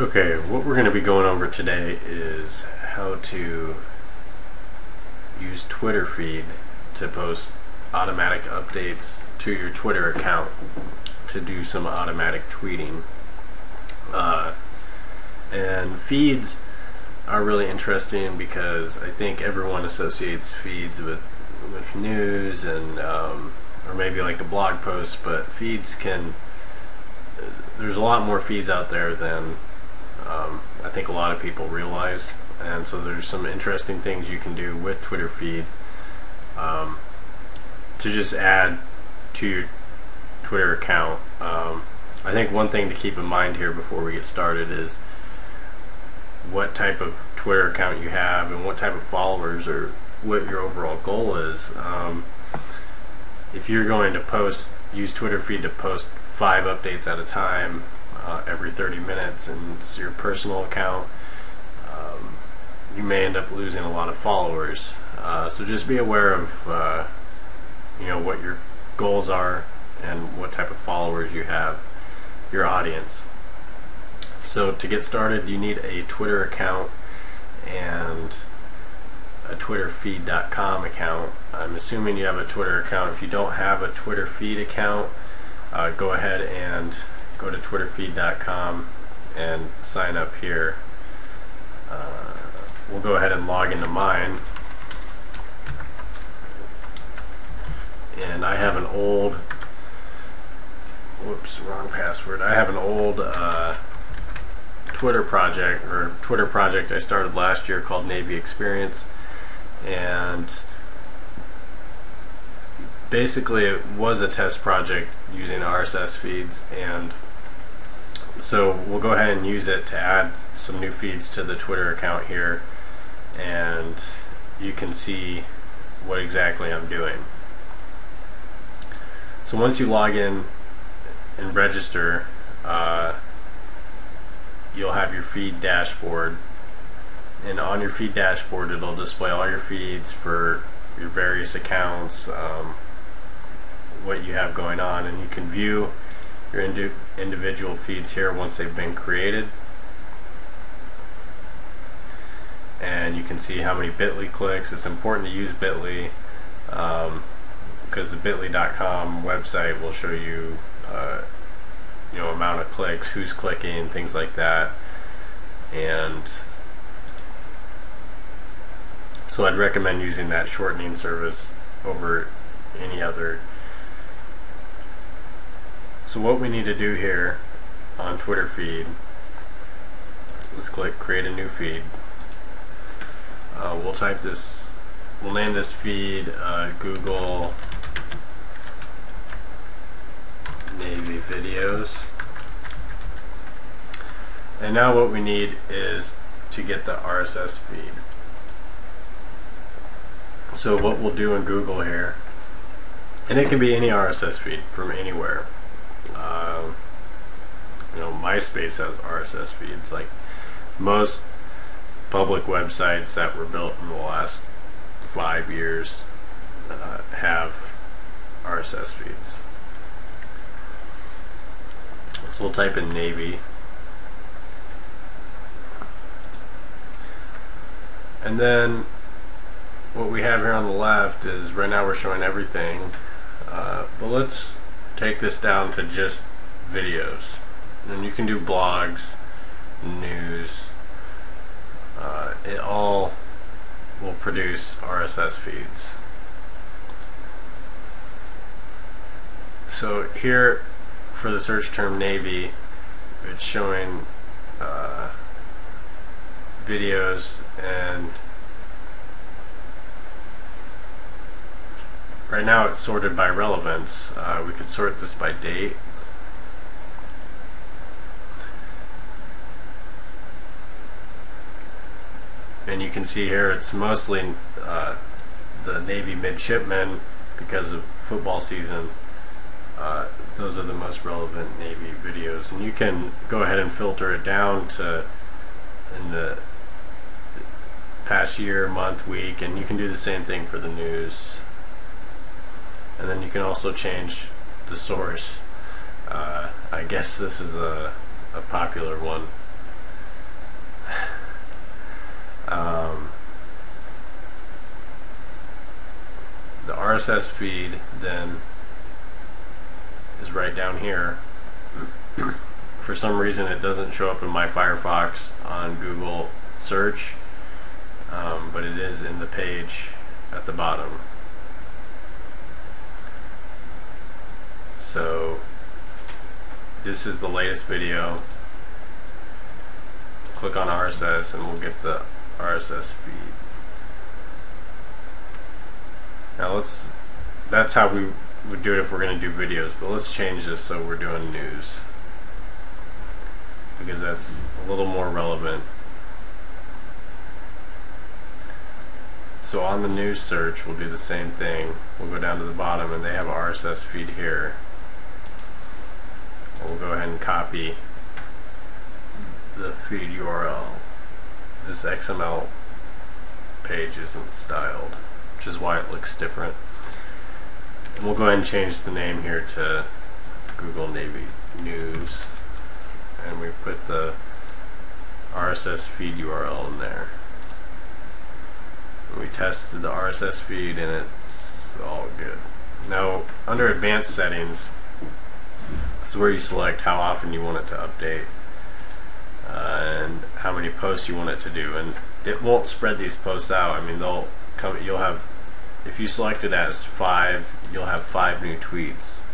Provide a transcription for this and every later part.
Okay, what we're going to be going over today is how to use Twitter feed to post automatic updates to your Twitter account to do some automatic tweeting. And feeds are really interesting because I think everyone associates feeds with news and or maybe like a blog post, but feeds there's a lot more feeds out there than I think a lot of people realize, and so there's some interesting things you can do with Twitter feed to just add to your Twitter account. I think one thing to keep in mind here before we get started is what type of Twitter account you have and what type of followers or what your overall goal is. If you're going to use Twitter feed to post 5 updates at a time every 30 minutes and it's your personal account, you may end up losing a lot of followers. So just be aware of what your goals are and what type of followers you have, your audience. So to get started, you need a Twitter account and a twitterfeed.com account. I'm assuming you have a Twitter account. If you don't have a Twitter feed account, go ahead and go to twitterfeed.com and sign up here. We'll go ahead and log into mine. And I have an old, wrong password. I have an old Twitter project I started last year called Navy Experience, and basically it was a test project using RSS feeds, and so we'll go ahead and use it to add some new feeds to the Twitter account here, and you can see what exactly I'm doing. So once you log in and register, you'll have your feed dashboard, and on your feed dashboard it'll display all your feeds for your various accounts, what you have going on, and you can view your individual feeds here once they've been created, and you can see how many bit.ly clicks. It's important to use bit.ly because the bit.ly.com website will show you amount of clicks, who's clicking, things like that. And so I'd recommend using that shortening service over any other. So what we need to do here on Twitter feed, let's click create a new feed. We'll name this feed Google Navy Videos. And now what we need is to get the RSS feed. So what we'll do in Google here, and it can be any RSS feed from anywhere. MySpace has RSS feeds. Like most public websites that were built in the last 5 years have RSS feeds. So we'll type in Navy, and then what we have here on the left is, right now we're showing everything, but let's take this down to just videos, and you can do blogs, news, it all will produce RSS feeds. So here for the search term Navy, it's showing videos, and right now it's sorted by relevance. We could sort this by date. And you can see here it's mostly the Navy midshipmen because of football season. Those are the most relevant Navy videos, and you can go ahead and filter it down to in the past year, month, week, and you can do the same thing for the news. And then you can also change the source. I guess this is a popular one. The RSS feed then is right down here. For some reason it doesn't show up in my Firefox on Google search, but it is in the page at the bottom. So this is the latest video. Click on RSS and we'll get the RSS feed. Now that's how we would do it if we're going to do videos, but let's change this so we're doing news, because that's a little more relevant. So on the news search, we'll do the same thing. We'll go down to the bottom and they have an RSS feed here. We'll go ahead and copy the feed URL. This XML page isn't styled, which is why it looks different. And we'll go ahead and change the name here to Google Navy News, and we put the RSS feed URL in there. We tested the RSS feed and it's all good. Now under advanced settings, this is where you select how often you want it to update and how many posts you want it to do, and it won't spread these posts out. I mean, they'll come, you'll have, if you select it as 5, you'll have 5 new tweets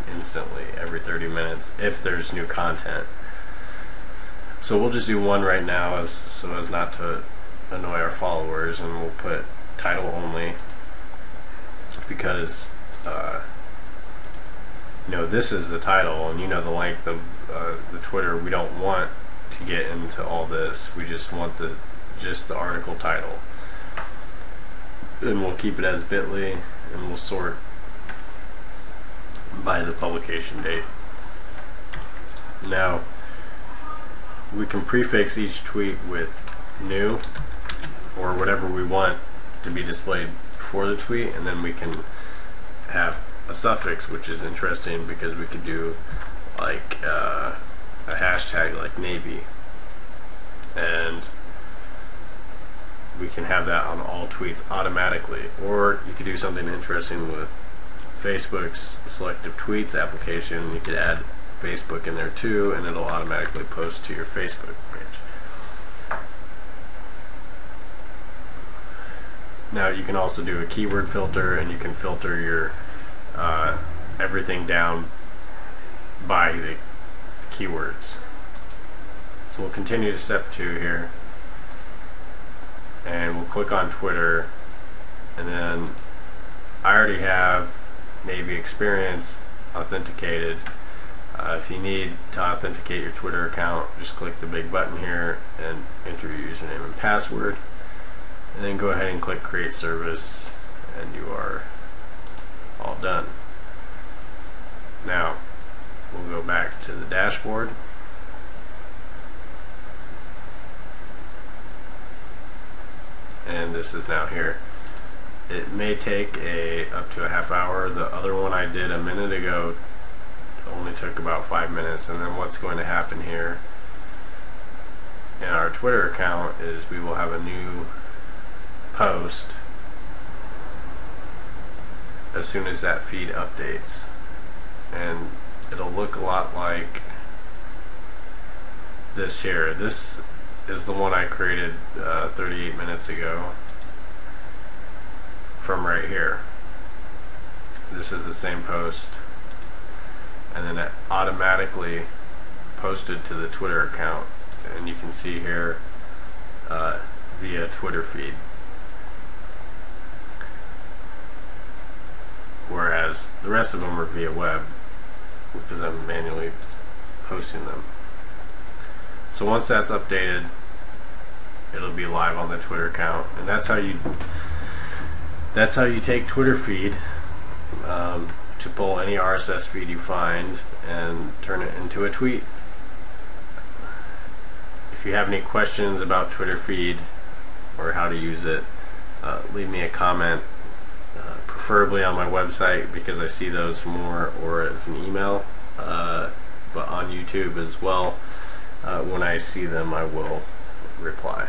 instantly every 30 minutes if there's new content. So we'll just do one right now so as not to annoy our followers, and we'll put title only, because you know, this is the title, and you know the length of the Twitter. We don't want to get into all this. We just want just the article title, and we'll keep it as bit.ly, and we'll sort by the publication date. Now we can prefix each tweet with new or whatever we want to be displayed before the tweet, and then we can have a suffix, which is interesting because we could do like a hashtag like Navy, and we can have that on all tweets automatically. Or you could do something interesting with Facebook's selective tweets application. You could add Facebook in there too, and it'll automatically post to your Facebook page. Now you can also do a keyword filter, and you can filter your everything down by the keywords. So we'll continue to step 2 here, and we'll click on Twitter, and then I already have Navy Experience authenticated. If you need to authenticate your Twitter account, just click the big button here and enter your username and password, and then go ahead and click Create Service, and you are all done. Now we'll go back to the dashboard, and this is now here. It may take up to a half hour. The other one I did a minute ago only took about 5 minutes. And then what's going to happen here in our Twitter account is we will have a new post as soon as that feed updates, and it'll look a lot like this here. This is the one I created 38 minutes ago from right here. This is the same post, and then it automatically posted to the Twitter account, and you can see here via Twitter feed, whereas the rest of them are via web because I'm manually posting them. So once that's updated, it'll be live on the Twitter account, and that's how you take Twitter feed to pull any RSS feed you find and turn it into a tweet. If you have any questions about Twitter feed or how to use it, leave me a comment, preferably on my website because I see those more, or as an email, but on YouTube as well. When I see them, I will reply.